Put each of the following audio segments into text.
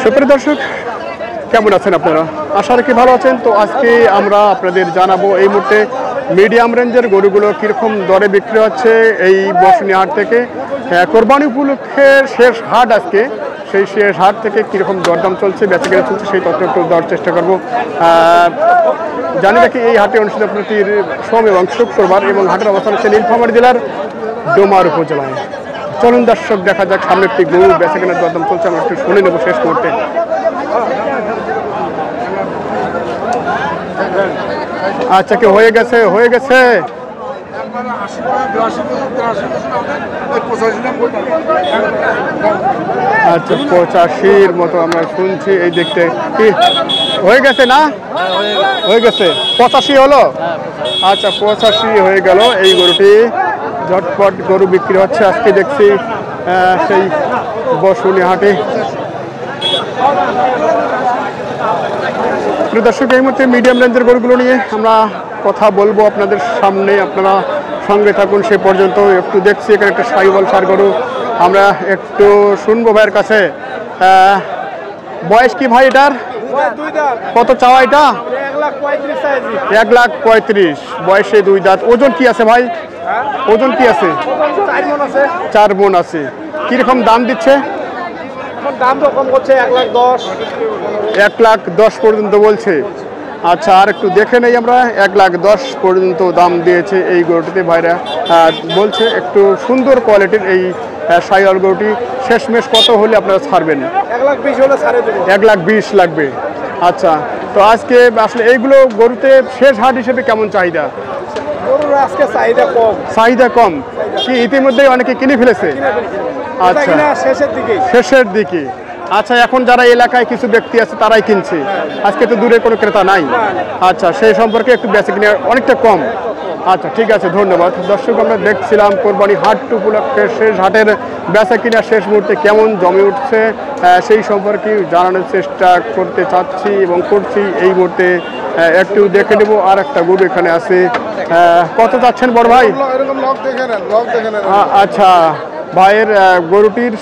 সুপ্রিয় দর্শক, কেমন আছেন আপনারা? আশা রাখি ভালো আছেন। তো আজকে আমরা আপনাদের জানাবো এই মুহূর্তে মিডিয়াম রেঞ্জের গরুগুলো কীরকম দরে বিক্রি হচ্ছে এই বসুনি হাট থেকে। কোরবানি উপলক্ষে শেষ হাট আজকে, সেই শেষ হাট থেকে কীরকম দরদাম চলছে, বেচা কেনা চলছে, সেই তথ্য একটু দেওয়ার চেষ্টা করবো। জানি রাখি এই হাটে অনুষ্ঠিত প্রতি সোম এবং শুক্রবার, এবং হাটের অবস্থান হচ্ছে নীলফামারী জেলার ডোমার উপজেলায়। চলুন দর্শক, দেখা যাক সামনে একটি গরু বেচা কেনার দরদাম চলছে, আমরা একটু শুনে নেবো শেষ মুহূর্তে। আচ্ছা, কি হয়ে গেছে? হয়ে গেছে। আচ্ছা, 85-র মতো আমরা শুনছি। এই দেখতে কি হয়ে গেছে না? হয়ে গেছে। 85 হলো? আচ্ছা, 85 হয়ে গেল। এই গরুটি ঝটপট গরু বিক্রি হচ্ছে আজকে দেখছি সেই বসুনি হাটে। দর্শক, এই মুহূর্তে মিডিয়াম রেঞ্জের গরুগুলো নিয়ে আমরা কথা বলবো আপনাদের সামনে, আপনারা সঙ্গে থাকুন সে পর্যন্ত। একটু দেখছি এখানে একটা সাইওয়াল সার গরু, আমরা একটু শুনবো ভাইয়ের কাছে। বয়স কি ভাই এটার? কত চাওয়া এটা? 1,35,000 বয়সে 2 দাঁত। ওজন কি আছে ভাই? ওজন কি আছে? 4 মণ আছে। কিরকম দাম দিচ্ছে? দাম তো কম করছে, 1,10,000। 1,10,000 পর্যন্ত বলছে। আচ্ছা, আর একটু দেখে নেই আমরা। 1,10,000 পর্যন্ত দাম দিয়েছে এই গরুটিতে ভাইরা বলছে। একটু সুন্দর কোয়ালিটির এই সাইওয়াল গরুটি। শেষমেশ কত হলে আপনারা ছাড়বেন? 1,20,000 হলে ছাড়ে দেবো। 1,20,000 লাগবে। আচ্ছা, তো আজকে আসলে এইগুলো গরুতে শেষ হাট হিসেবে কেমন চাহিদা? গরুর আজকে চাহিদা কম। চাহিদা কম কি ইতিমধ্যেই অনেকে কিনে ফেলেছে? আচ্ছা, শেষের দিকে। আচ্ছা, এখন যারা এলাকায় কিছু ব্যক্তি আছে তারাই কিনছে, আজকে তো দূরে কোনো ক্রেতা নাই। আচ্ছা, সেই সম্পর্কে একটু বেচা কিনে অনেকটা কম। আচ্ছা, ঠিক আছে, ধন্যবাদ। দর্শক, আমরা দেখছিলাম কোরবানি হাট উপলক্ষে শেষ হাটের বেচা কিনা শেষ মুহূর্তে কেমন জমে উঠছে সেই সম্পর্কে জানানোর চেষ্টা করতে চাচ্ছি এবং করছি। এই মুহূর্তে একটু দেখে নেব। আর একটা গরু এখানে আছে। কত যাচ্ছেন বড় ভাই? আচ্ছা, ভাইয়ের গরুটির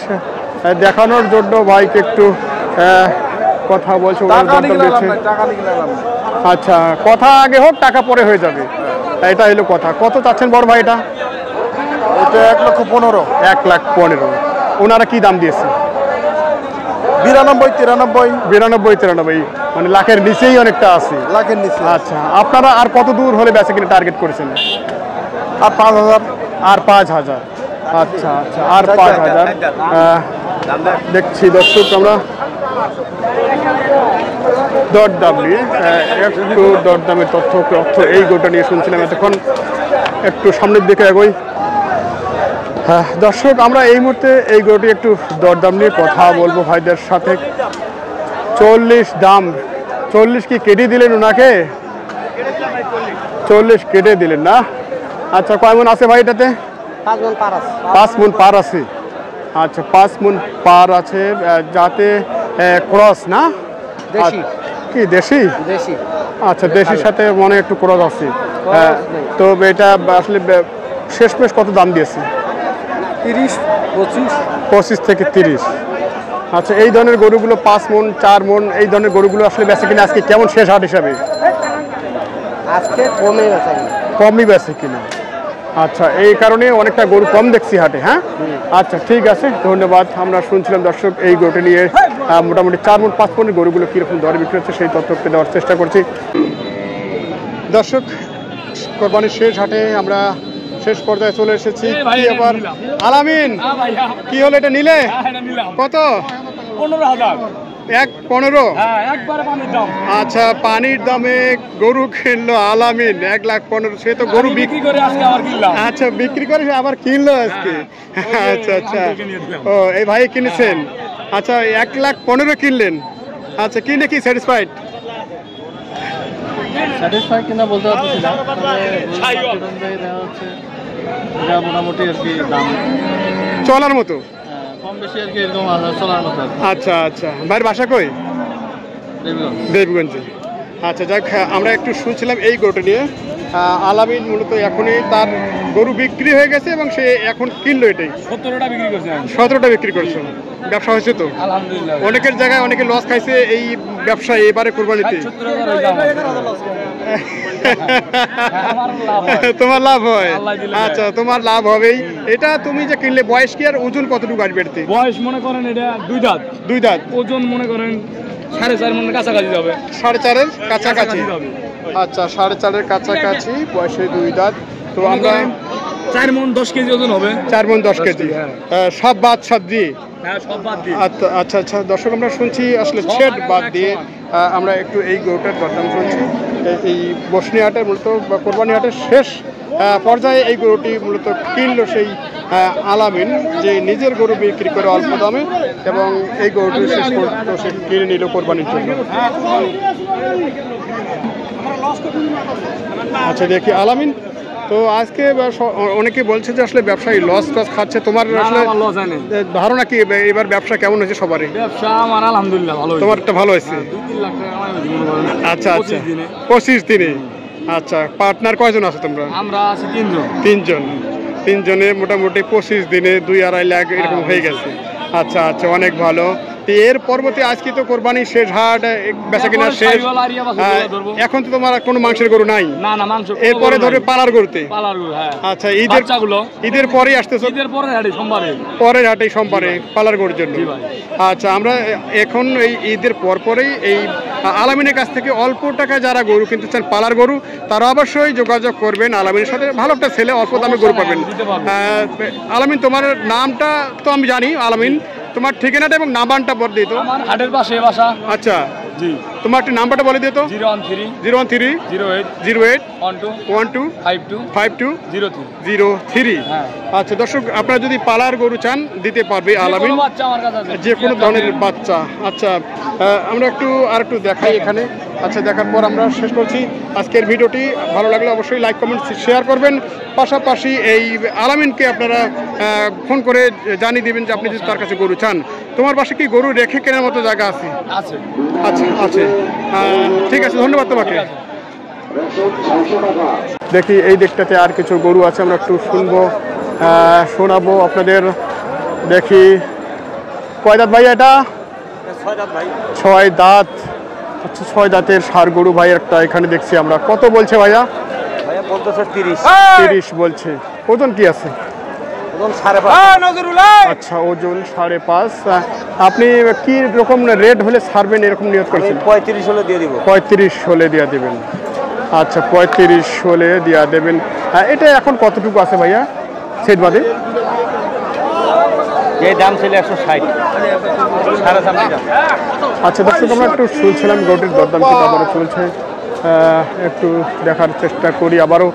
দেখানোর জন্য ভাইকে একটু কথা বলছে। আচ্ছা, কথা আগে হোক, টাকা পরে হয়ে যাবে, এটা হলো কথা। কত চাচ্ছেন বড় ভাই এটা? এটা 1,15,000। 1,15,000। ওনারা কি দাম দিয়েছে? 92-93। মানে লাখের নিচেই অনেকটা আছে। লাখের নিচে। আচ্ছা, আপনারা আর কত দূর হলে বেচা কিনে টার্গেট করেছেন? আর 5,000। আর 5,000। আচ্ছা আচ্ছা, আর 5,000 দেখছি। দর্শক, আমরা দরদাম নিয়ে একটু দরদামের তথ্য এই গোটা নিয়ে শুনছিলাম এতক্ষণ। একটু সামনের দিকে এগোই। হ্যাঁ দর্শক, আমরা এই মুহূর্তে এই গরুটি একটু দরদাম নিয়ে কথা বলবো ভাইদের সাথে। 40 দাম। 40 কি কেটে দিলেন ওনাকে? 40 কেটে দিলেন না? আচ্ছা, কয় মণ আছে ভাই এটাতে? 5 মণ পার আছে। আচ্ছা, 5 মণ পার আছে। যাতে ক্রস না? কি দেশি? আচ্ছা, দেশির সাথে মনে একটু ক্রস আছে। তো এটা আসলে শেষমেশ কত দাম দিয়েছে? 25 থেকে 30। আচ্ছা, এই ধরনের গরুগুলো 5 মণ 4 মণ এই ধরনের গরুগুলো আসলে বেচে কিনা আজকে কেমন শেষ হাট হিসাবে? আজকে কমই বেচে কিনা। আচ্ছা, এই কারণে অনেকটা গরু কম দেখছি হাটে। হ্যাঁ, আচ্ছা, ঠিক আছে, ধন্যবাদ। আমরা শুনছিলাম দর্শক এই গরুটি নিয়ে মোটামুটি 4 মণ 5 মণের গরুগুলো কীরকম দরে বিক্রি হচ্ছে সেই তথ্যকে দেওয়ার চেষ্টা করছি। দর্শক, কোরবানির শেষ হাটে আমরা শেষ পর্যায়ে চলে এসেছি। কি এবার আলামিন, কি হলো এটা নিলে? কত? 15,000। 1,15,000। আচ্ছা, পানির দামে গরু কিনলো আলামিন 1,15,000। সে তো গরু বিক্রি করে আজকে আবার কিনলাম। আচ্ছা, বিক্রি করে আবার কিনলো আজকে। আচ্ছা আচ্ছা, ও এই ভাই কিনেছেন। আচ্ছা, 1,15,000 কিনলেন। আচ্ছা, কিনে কি স্যাটিসফাইড? কিনা বলতে পারছি না, মোটামুটি আর কি দাম চলার মতো, কম বেশি আর কি, এরকম চলার মতো। আচ্ছা আচ্ছা, ভাইয়ের বাসা কই? দেবগঞ্জে। আচ্ছা, যাক, আমরা একটু শুনছিলাম এই গরুটা নিয়ে আলামিন মূলত এখনই তার গরু বিক্রি হয়ে গেছে এবং সে এখন কিনলো এটাই 17টা বিক্রি করছে 17টা বিক্রি করছে। ব্যবসা হয়েছে তো আলহামদুলিল্লাহ। অনেকের জায়গায় অনেকে লস খাইছে এই ব্যবসায় এবারে কোরবানিতে। 70,000 হয়ে যাবে। আমার লাভ হয়। তোমার লাভ হয়? আল্লাহ দিলে আচ্ছা, তোমার লাভ হবেই। এটা তুমি যে কিনলে বয়স কি আর ওজন কতটুকু আসবে এতে? বয়স মনে করেন এটা 2 দাঁত, 2 দাঁত, ওজন মনে করেন 4.5 মনের কাছাকাছি যাবে। 4.5-এর কাছাকাছি। যাবে। আচ্ছা, 4.5-এর কাছাকাছি, বয়সে 2 দাঁত। তো মনে আমরা করেন 4 মন 10 কেজি ওজন হবে। 4 মণ 10 কেজি, সব বাদ সাত দিয়ে। হ্যাঁ, সব বাদ দিয়ে। আচ্ছা আচ্ছা আচ্ছা, দর্শক আমরা শুনছি আসলে সব ছেদ আগে বাদ একশো। দিয়ে আমরা একটু এই গরুটার দরদাম শুনছি। এই বসনি হাটে মূলত বা কোরবানি হাটের শেষ পর্যায়ে এই গরুটি মূলত কিনলো সেই আলামিন, যে নিজের গরু বিক্রি করে অল্প দামে, এবং এই গরুটি শেষ পর্যন্ত সে কিনে নিল কোরবানির জন্য। আচ্ছা, দেখি আলামিন তো আজকে অনেকে বলছে যে আসলে ব্যবসায়ী লস টস খাচ্ছে, তোমার আসলে আমার লস হয় না। ধারণা কি এবার ব্যবসা কেমন হয়েছে সবারই? ব্যবসা আমার আলহামদুলিল্লাহ ভালো হয়েছে। তোমারটা ভালো হয়েছে? 2-3 লাখ টাকা কামাই হয়েছে মনে করেন। আচ্ছা আচ্ছা, 25 দিনে। 25 দিনে। আচ্ছা, পার্টনার কয়জন আছে তোমরা? আমরা আছি 3 জন। 3 জন। 3 জনে মোটামুটি 25 দিনে 2-2.5 লাখ এরকম হয়ে গেছে। আচ্ছা আচ্ছা, অনেক ভালো। তো এর পরবর্তী আজকে তো কোরবানি শেষ হাট, বেচা কিনা শেষ। সাইওয়াল আরিয়া বাছুর ধরবো। এখন তো তোমার কোনো মাংসের গরু নাই? না না, মাংস এরপরে ধরবে পালার গরুতে। পালার গরু, হ্যাঁ। আচ্ছা, বাচ্চাগুলো ঈদের পরেই আসতেছো? ঈদের পরে হাটে সোমবারে। পরের হাটেই সোমবারে পালার গরুর জন্য। জি ভাই। আচ্ছা, আমরা এখন এই ঈদের পরেই এই আলামিনের কাছ থেকে অল্প টাকা যারা গরু কিনতে চান পালার গরু, তারা অবশ্যই যোগাযোগ করবেন আলামিনের সাথে। ভালো একটা ছেলে, অল্প দামে গরু পাবেন। আলামিন, তোমার নামটা তো আমি জানি, আলামিন তোমার ঠিকানাটা এবং নাম্বারটা বলে দিত। আমার হাটের পাশে বাসা। আচ্ছা জি। তোমার একটু নাম্বারটা বলে দিত। 013 013 08 08 12 12 52 52 03। 03। হ্যাঁ। আচ্ছা দর্শক, আপনারা যদি পালার গরু চান দিতে পারবে আলামিন, কোনো বাচ্চা আমার কাছে আছে। যে কোনো ধরনের বাচ্চা। আচ্ছা, আমরা একটু দেখাই এখানে। আচ্ছা, দেখার পর আমরা শেষ করছি আজকের ভিডিওটি। ভালো লাগলে অবশ্যই লাইক কমেন্ট শেয়ার করবেন। পাশাপাশি এই আলামিনকে আপনারা ফোন করে জানিয়ে দেবেন যে আপনি যদি তার কাছে গরু চান। তোমার বাসায় কি গরু রেখে কেনার মতো জায়গা আছে? আছে। আচ্ছা আছে, ঠিক আছে, ধন্যবাদ তোমাকে। দেখি এই দিকটাতে আর কিছু গরু আছে, আমরা একটু শোনাবো আপনাদের। দেখি, কয় দাঁত ভাই এটা? 6 দাঁত ভাই। 6 দাঁত। আচ্ছা, 6 দাঁতের ষাঁড় গরু ভাই একটা এখানে দেখছি আমরা। কত বলছে ভাইয়া? ভাইয়া বলতেছে 30। 30 বলছে। ওজন কি আছে? ওজন 5.5। আচ্ছা, ওজন 5.5। আপনি কি রকম রেট হলে ছাড়বেন এরকম নিয়ত করছেন? 35 হলে দিয়ে দিব। 35 হলে দেওয়া দেবেন। আচ্ছা, 35 হলে দেওয়া দেবেন। এটা এখন কতটুকু আছে ভাইয়া সেট বাদে? এই দাম ছিল 160। 3.5 দাম। আচ্ছা দর্শক, আমরা একটু শুনছিলাম গরুটির দরদাম কিন্তু আবারও চলছে, একটু দেখার চেষ্টা করি আবারও।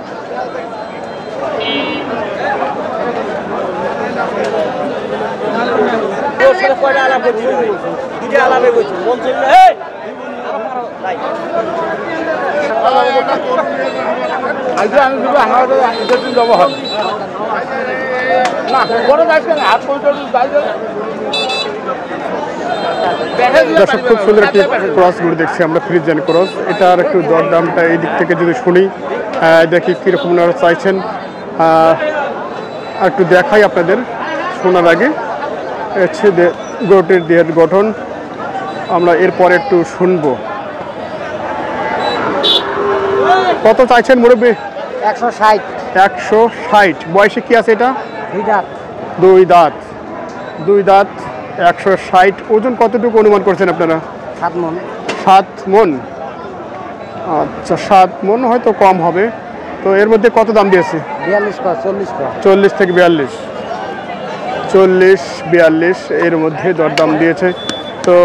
দর্শক, খুব সুন্দর একটি ক্রস গরু দেখছি আমরা, ফ্রিজিয়ান ক্রস। এটার একটু দরদামটা এই দিক থেকে যদি শুনি, দেখি কীরকম ওনারা চাইছেন। একটু দেখাই আপনাদের শোনার আগে। হচ্ছে গরুটির দেহের গঠন, আমরা এরপরে একটু শুনবো। কত চাইছেন মুরব্বী? 160। 160। বয়সে কি আছে এটা? 2 দাঁত। 2 দাঁত। 2 দাঁত, 160। ওজন কতটুকু অনুমান করছেন আপনারা? 7 মণ। 7 মণ। আচ্ছা, 7 মণ হয়তো কম হবে। তো এর মধ্যে কত দাম দিয়েছে? 42 পা 40 পা। 40 থেকে 42। 40-42 এর মধ্যে দরদাম দিয়েছে। তো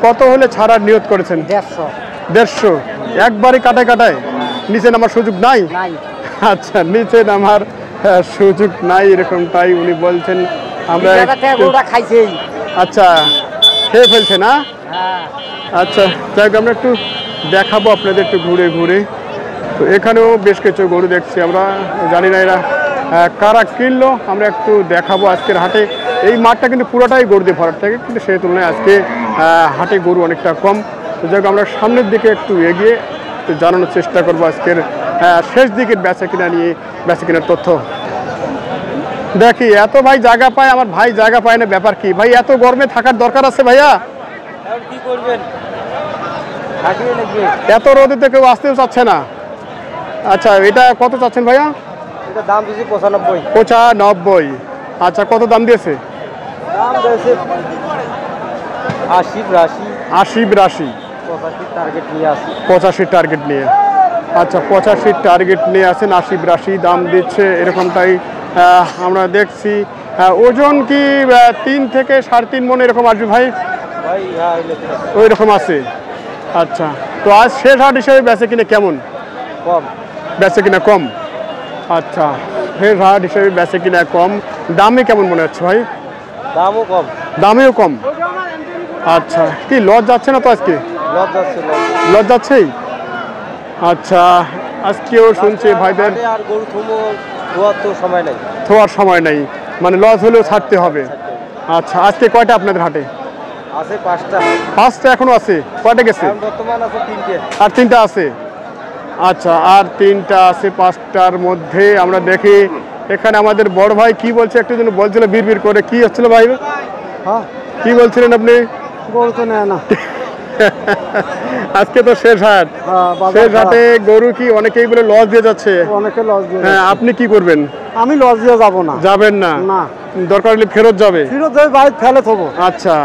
কত হলে ছাড়ার নিয়ত করেছেন? 150। 150। একবারই কাটায় নিচে নামার সুযোগ নাই? নাই। আচ্ছা, নিচে নামার সুযোগ নাই এরকমটাই উনি বলছেন। আমরা গরুটা খাইছেই। আচ্ছা, খেয়ে ফেলছে না? হ্যাঁ। আচ্ছা, যাই হোক, আমরা একটু দেখাবো আপনাদের একটু ঘুরে ঘুরে। তো এখানেও বেশ কিছু গরু দেখছি আমরা, জানি না এরা কারা কিনলো। আমরা একটু দেখাবো আজকের হাটে। এই মাঠটা কিন্তু পুরোটাই গরু দিয়ে ভরাট থাকে, কিন্তু সেই তুলনায় আজকে হাটে গরু অনেকটা কম। তো যাই হোক, আমরা সামনের দিকে একটু এগিয়ে জানানোর চেষ্টা করবো আজকের শেষ দিকের বেচা কিনা নিয়ে বেচা কিনার তথ্য দেখি। এত ভাই জায়গা পায়, আমার ভাই জায়গা পায় না, ব্যাপার কি ভাই? এত গরমে থাকার দরকার আছে ভাইয়া? কি করবেন, এত রোদে তো কেউ আসতেও চাচ্ছে না। আচ্ছা, এটা কত চাচ্ছেন ভাইয়া? এটা দাম দিয়েছি 95। 95। আচ্ছা, কত দাম দিয়েছে? দাম দিয়েছে 80 80 85 টার্গেট নিয়ে আসি। 85 টার্গেট নিয়ে। আচ্ছা, 85 টার্গেট নিয়ে আছেন, 80 দাম দিচ্ছে, এরকমটাই আমরা দেখছি। ওজন কি 3 থেকে 3.5 মণ এরকম আসবে ভাই? ভাই ওই রকম আছে। আচ্ছা, তো আজ শেষ হাট হিসেবে বেচে কিনে কেমন? কম বেচে কিনা কম। আচ্ছা, শেষ হাট হিসেবে বেচে কিনা কম। দামে কেমন মনে হচ্ছে ভাই? দামও কম। দামেও কম। আচ্ছা, কি লজ যাচ্ছে না তো আজকে? লজ যাচ্ছে, লজ যাচ্ছেই। আচ্ছা, আজকেও শুনছি ভাইদের আর গরু ধোয়ার তো সময় নাই, থোয়ার সময় নেই, মানে লজ হলেও ছাড়তে হবে। আচ্ছা, আজকে কয়টা আপনাদের হাটে? আছে 5টা। 5টা এখনো আছে? কয়টা গেছে? বর্তমান আছে 3টে। আর 3টা আছে। আচ্ছা, আর 3টা আছে 5টার মধ্যে। আমরা দেখি এখানে আমাদের বড় ভাই কি বলছে, একটু যেন বলছিল বিড় করে। কি হচ্ছিল ভাই? হ্যাঁ, কি বলছিলেন আপনি? বলতে নেয় না। আজকে তো শেষ হাট। শেষ হাটে গরু কি অনেকেই বলে লস দিয়ে যাচ্ছে? অনেকে লস দিয়ে। হ্যাঁ, আপনি কি করবেন? আমি লস দিয়ে যাবো না। যাবেন না? না, দরকার হলে ফেরত যাবে। ফিরত যাই, বাইরে ফেলে থবো। আচ্ছা,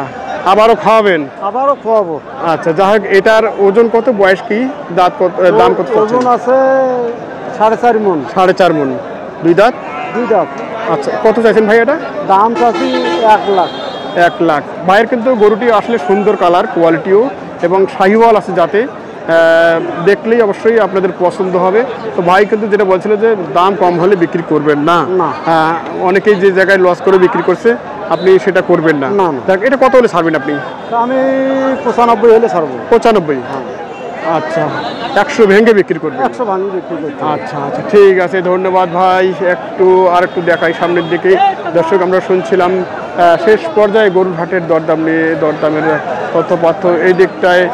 আবারও খাওয়াবেন? আবারও খোয়াবো। আচ্ছা, যাই হোক, এটার ওজন কত, বয়স কি, দাঁত কত, দাম কত? ওজন আছে 4.5 মণ। 4.5 মণ। 2 দাঁত? 2 দাঁত। আচ্ছা, কত চাইছেন ভাই এটা? দাম চাচ্ছি 1 লাখ। 1 লাখ। ভাইয়ের কিন্তু গরুটি আসলে সুন্দর কালার, কোয়ালিটিও, এবং শাহিওয়াল আছে যাতে, দেখলেই অবশ্যই আপনাদের পছন্দ হবে। তো ভাই কিন্তু যেটা বলছিল যে দাম কম হলে বিক্রি করবেন না। অনেকেই যে জায়গায় লস করে বিক্রি করছে, আপনি সেটা করবেন না। দেখ, এটা কত হলে ছাড়বেন আপনি? আমি 95 হলে ছাড়বো। 95? আচ্ছা, 100 ভেঙে বিক্রি করবেন? 100 ভাঙি বিক্রি করতে। আচ্ছা আচ্ছা, ঠিক আছে, ধন্যবাদ ভাই। একটু দেখাই সামনের দিকে। দর্শক, আমরা শুনছিলাম শেষ পর্যায়ে গরুর হাটের দরদাম নিয়ে, দরদামের তথ্যপাত্র। এই দিকটায়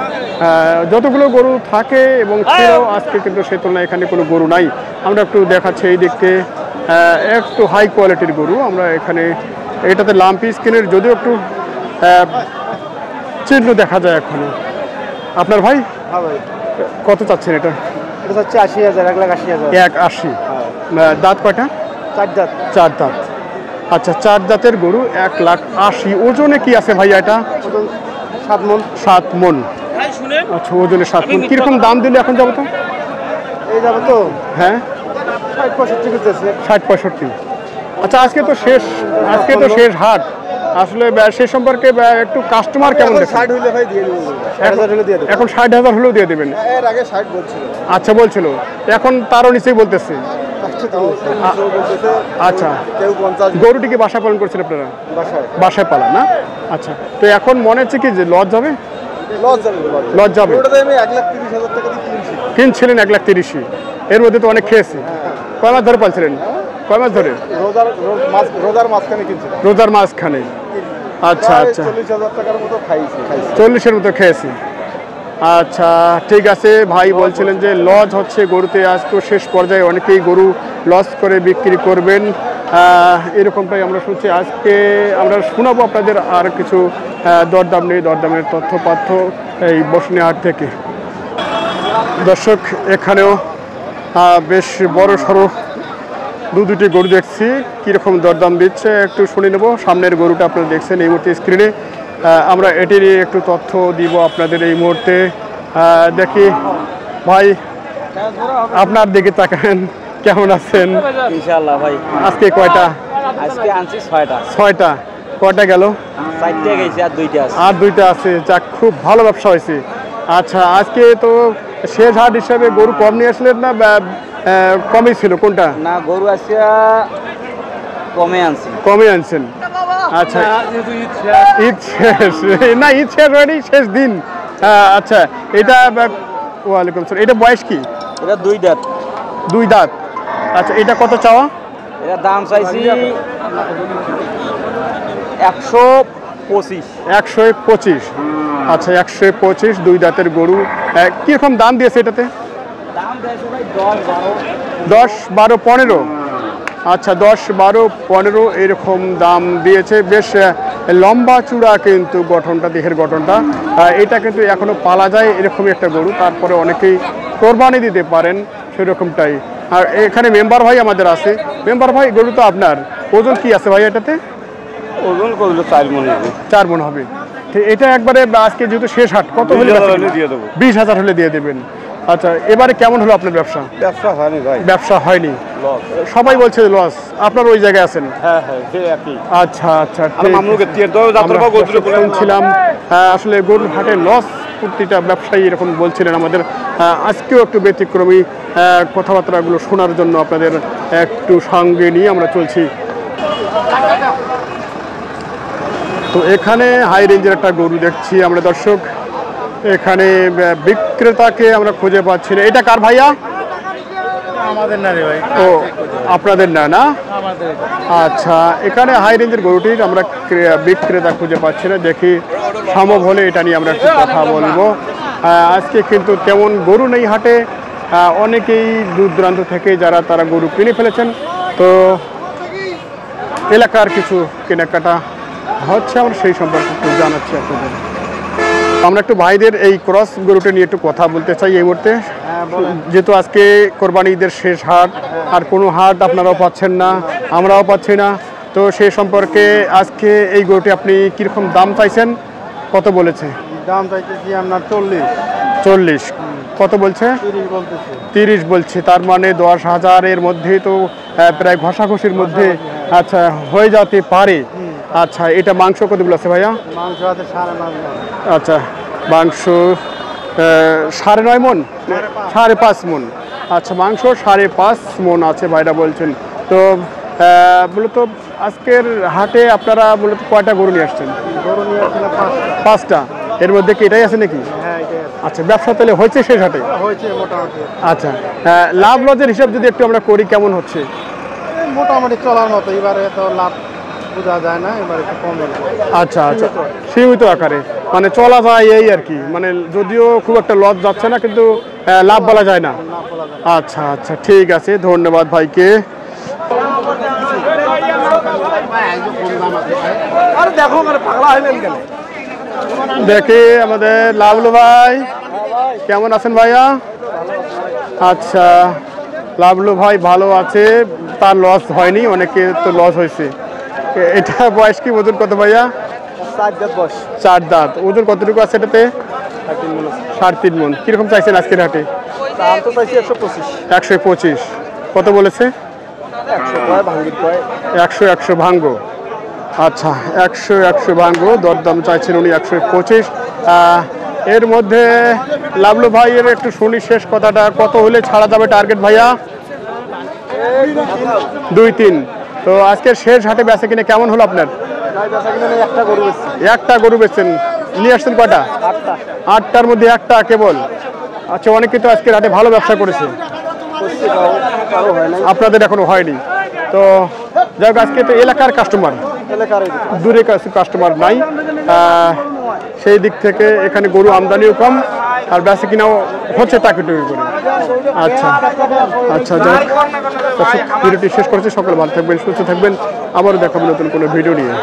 যতগুলো গরু থাকে এবং ছিল, আজকে কিন্তু সে তুলনায় এখানে কোনো গরু নাই। আমরা একটু দেখাচ্ছি এই দিককে, একটু হাই কোয়ালিটির গরু আমরা এখানে। এটাতে লাম্পি স্কিনের যদিও একটু চিহ্ন দেখা যায় এখনো। আপনার ভাই? হ্যাঁ ভাই। কত চাচ্ছেন এটা? এটা হচ্ছে 80,000, 1,80,000। 1.80। দাঁত কয়টা? 4 দাঁত। 4 দাঁত। আচ্ছা, 4 দাঁতের গরু, 1,80,000। ওজনে কি আছে ভাই এটা? 7 মণ। 7 মণ। আচ্ছা, ওজনে 7 মণ। কিরকম দাম দিলে এখন যাবো তো? এই যাবো তো? হ্যাঁ, 60-65 করতেছে। 60-65। আচ্ছা, আজকে তো শেষ হাট। আসলে সে সম্পর্কে একটু কাস্টমার কেমন দেখেন? 60 হইলে ভাই দিয়ে দেবো। 60,000 হলে দিয়ে দেবো। এখন 60,000 হলেও দিয়ে দেবেন? এর আগে 60 বলছিল। আচ্ছা, বলছিল, এখন তারও নিচেই বলতেছে। আচ্ছা, কেউ 50। গরুটিকে বাসায় পালন করছেন আপনারা? বাসায় পালন না? আচ্ছা, তো এখন মনে হচ্ছে কি যে লজ যাবে? লজ যাবে। আমি 1,30,000 টাকা দিয়ে কিনছি। কিনছিলেন 1,30,000। এর মধ্যে তো অনেক খেয়েছে। কয় মাস ধরে পালছিলেন? কয় মাস ধরে? রোজার মাঝখানে কিনছিলাম। রোজার মাঝখানে। আচ্ছা আচ্ছা, 40,000 টাকার মতো খাইছি। 40-এর মতো খেয়েছি। আচ্ছা, ঠিক আছে। ভাই বলছিলেন যে লজ হচ্ছে গরুতে, আজকে শেষ পর্যায়ে অনেকেই গরু লস করে বিক্রি করবেন, এরকমটাই আমরা শুনছি। আজকে আমরা শোনাবো আপনাদের আর কিছু দরদাম নেই, দরদামের তথ্যপাত্র এই বসুনিহাট থেকে। দর্শক, এখানেও বেশ বড় সড়ো দুটি গরু দেখছি, কীরকম দরদাম দিচ্ছে একটু শুনে নেব। সামনের গরুটা আপনারা দেখছেন এই মুহূর্তে স্ক্রিনে, আমরা এটির একটু তথ্য দিব আপনাদের এই মুহূর্তে। দেখি ভাই, আপনার দিকে তাকান, কেমন আছেন? ইনশাআল্লাহ ভাই। আজকে কয়টা? আজকে আনছি 6টা। 6টা। কয়টা গেল? 4টে গেছে, আর 2টা আছে। আর 2টা আছে। যাক, খুব ভালো ব্যবসা হয়েছে। আচ্ছা, আজকে তো শেষ হাট হিসাবে গরু কম নিয়ে আসলেন না কমই ছিল? কোনটা? না, গরু আজকে কমে আনছি। কমে আনছেন। আচ্ছা, ঈদ শেষ না? ঈদ শেষ হয়নি, শেষ দিন। আচ্ছা, এটা ওয়ালাইকুম আসসালাম। এটা বয়স কি? এটা 2 দাঁত। 2 দাঁত। আচ্ছা, এটা কত চাওয়া? এটা দাম চাইছি 125। 125। আচ্ছা, 125, 2 দাঁতের গরু। কীরকম দাম দিয়েছে এটাতে? দাম 10, 12, 15। আচ্ছা 10, 12, 15 এরকম দাম দিয়েছে। বেশ লম্বা চূড়া কিন্তু গঠনটা, দেহের গঠনটা। এটা কিন্তু এখনো পালা যায় এরকমই একটা গরু, তারপরে অনেকেই কোরবানি দিতে পারেন সেরকমটাই। আর এখানে মেম্বার ভাই আমাদের আছে। মেম্বার ভাই, গরু তো আপনার, ওজন কি আছে ভাই এটাতে? ওজন করলে 4 মণ হবে। 4 মণ হবে। এটা একবারে আজকে যেহেতু শেষ হাট, কত হলে দিয়ে দেবো? 20,000 হলে দিয়ে দেবেন। আচ্ছা, এবারে কেমন হলো আপনার ব্যবসা? ব্যবসা হয়নি ভাই, ব্যবসা হয়নি, লস। সবাই বলছে লস, আপনার ওই জায়গায় আছেন? হ্যাঁ হ্যাঁ, যে একই। আচ্ছা আচ্ছা, শুনছিলাম আসলে গরুর হাটে লস প্রতিটা ব্যবসায়ী এরকম বলছিলেন আমাদের। আজকেও একটু ব্যতিক্রমী কথাবার্তাগুলো শোনার জন্য আপনাদের একটু সঙ্গে নিয়ে আমরা চলছি। তো এখানে হাই রেঞ্জের একটা গরু দেখছি আমরা দর্শক। এখানে বিক্রেতাকে আমরা খুঁজে পাচ্ছি না। এটা কার ভাইয়া? আমাদের না রে ভাই। ও, আপনাদের না? না, আচ্ছা। এখানে হাই রেঞ্জের গরুটির আমরা বিক্রেতা খুঁজে পাচ্ছি না। দেখি সম্ভব হলে এটা নিয়ে আমরা একটু কথা বলবো। আজকে কিন্তু তেমন গরু নেই হাটে। অনেকেই দূর দূরান্ত থেকে যারা তারা গরু কিনে ফেলেছেন। তো এলাকার কিছু কেনাকাটা হচ্ছে, আমরা সেই সম্পর্কে একটু জানাচ্ছি আপনাদের। আমরা একটু ভাইদের এই ক্রস গরুটা নিয়ে একটু কথা বলতে চাই এই মুহূর্তে। যেহেতু আজকে কোরবানি ঈদের শেষ হাট, আর কোনো হাট আপনারাও পাচ্ছেন না, আমরাও পাচ্ছি না, তো সেই সম্পর্কে আজকে এই গরুটি আপনি কীরকম দাম চাইছেন, কত বলেছে? দাম চাইতেছি আপনার 40। কত বলছে? 30 বলছে। তার মানে 10,000-এর মধ্যেই তো প্রায় ঘষাঘষির মধ্যে আচ্ছা হয়ে যেতে পারে। আচ্ছা, এটা মাংস কতগুলো আছে ভাইয়া? মাংস আছে 9.5 মণ। আচ্ছা, মাংস 9.5 মণ, 5.5 মণ। আচ্ছা, মাংস 5.5 মণ আছে ভাইরা বলছেন। তো মূলত আজকের হাটে আপনারা মূলত কয়টা গরু নিয়ে আসছেন? গরু নিয়ে আসছিলাম 5টা। এর মধ্যে কি এটাই আছে নাকি? হ্যাঁ, এটাই আছে। আচ্ছা, ব্যবসা তাহলে হয়েছে শেষ হাটে? হয়েছে মোটামুটি। আচ্ছা, লাভ লসের হিসাব যদি একটু আমরা করি কেমন হচ্ছে? মোটামুটি চলার মতো। এবারে তো লাভ বোঝা যায় না, এবারে একটু কমে। আচ্ছা আচ্ছা, সীমিত আকারে মানে চলা যায় এই আর কি। মানে যদিও খুব একটা লস যাচ্ছে না, কিন্তু লাভ বলা যায় না। আচ্ছা আচ্ছা, ঠিক আছে, ধন্যবাদ ভাইকে। দেখি আমাদের লাভলু ভাই কেমন আছেন ভাইয়া? আচ্ছা, লাভলু ভাই ভালো আছে, তার লস হয়নি, অনেকে তো লস হয়েছে। এটা বয়স কি, ওজন কত ভাইয়া? 4 দাঁত বয়স। 4 দাঁত। ওজন কতটুকু আছে এটাতে? 3.5 মণ। কিরকম চাইছেন আজকের হাটে? দাম তো চাইছি 125। 125। কত বলেছে? 100 ভাঙ্গো। আচ্ছা, 100 ভাঙ্গো দরদাম চাইছেন উনি 125। এর মধ্যে লাভলু ভাইয়ের একটু শুনি শেষ কথাটা, কত হলে ছাড়া যাবে টার্গেট ভাইয়া? 2-3। তো আজকের শেষ হাটে বেচা কিনে কেমন হলো আপনার? একটা গরু বেচছেন। নিয়ে আসছেন কয়টা? 8টার মধ্যে একটা কেবল। আচ্ছা, অনেকে তো আজকের হাটে ভালো ব্যবসা করেছে, আপনাদের এখনো হয়নি। তো যাই হোক, আজকে তো এলাকার কাস্টমার, দূরে কাস্টমার নাই, সেই দিক থেকে এখানে গরু আমদানিও কম, আর বেচা কিনাও হচ্ছে টাকি টুকি করে। আচ্ছা আচ্ছা, যাই হোক ভিডিওটি শেষ করছি। সকলে ভালো থাকবেন, সুস্থ থাকবেন, আবারও দেখাবো নতুন কোনো ভিডিও নিয়ে।